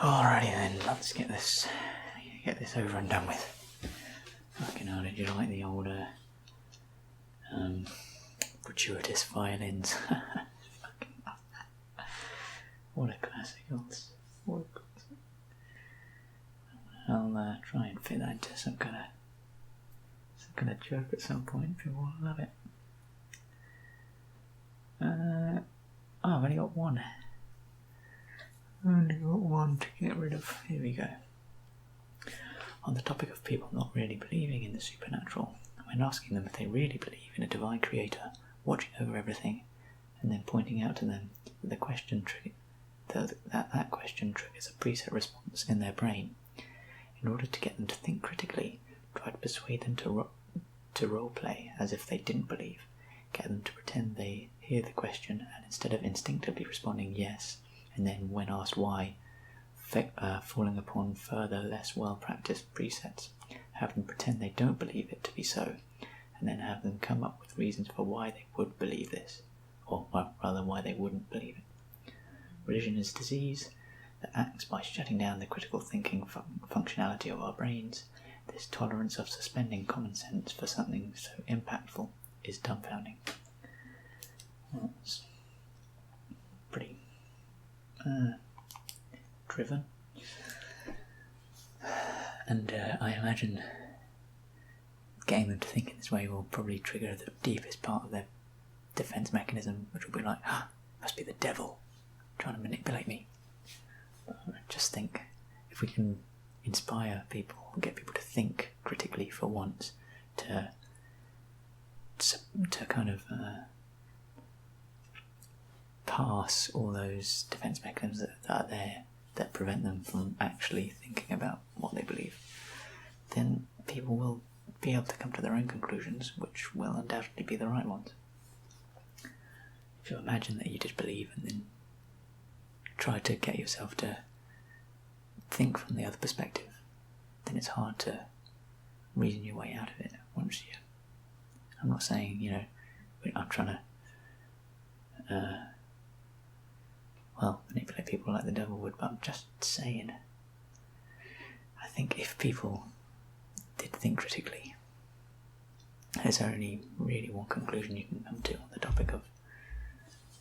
Alrighty then, let's get this over and done with. Fucking hell, did you like the old gratuitous violins? What a classic, what a classic. I'll try and fit that into some kind of joke at some point. People will love it. I've only got one. To get rid of. Here we go. On the topic of people not really believing in the supernatural, when asking them if they really believe in a divine creator watching over everything, and then pointing out to them that the question that question triggers a preset response in their brain, in order to get them to think critically, try to persuade them to role-play as if they didn't believe, get them to pretend they hear the question, and instead of instinctively responding yes, and then when asked why, falling upon further less well-practiced presets, have them pretend they don't believe it to be so, and then have them come up with reasons for why they would believe this, or rather why they wouldn't believe it. Religion is a disease that acts by shutting down the critical thinking functionality of our brains. This tolerance of suspending common sense for something so impactful is dumbfounding. Well, it's pretty driven, and I imagine getting them to think in this way will probably trigger the deepest part of their defense mechanism, which will be like, must be the devil trying to manipulate me. But I just think if we can inspire people and get people to think critically for once, to kind of pass all those defense mechanisms that are there that prevent them from actually thinking about what they believe, then people will be able to come to their own conclusions, which will undoubtedly be the right ones. If you imagine that you just believe and then try to get yourself to think from the other perspective, then it's hard to reason your way out of it once you... I'm not saying, I'm trying to manipulate people like the devil would, but I'm just saying, I think if people did think critically, there's only really one conclusion you can come to on the topic of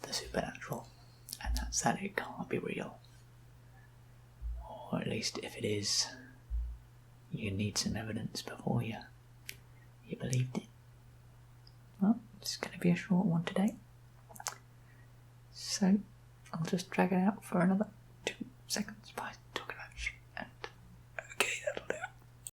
the supernatural, and that's that it can't be real. Or at least if it is, you need some evidence before you believed it. Well, it's going to be a short one today, so I'll just drag it out for another 2 seconds. Bye.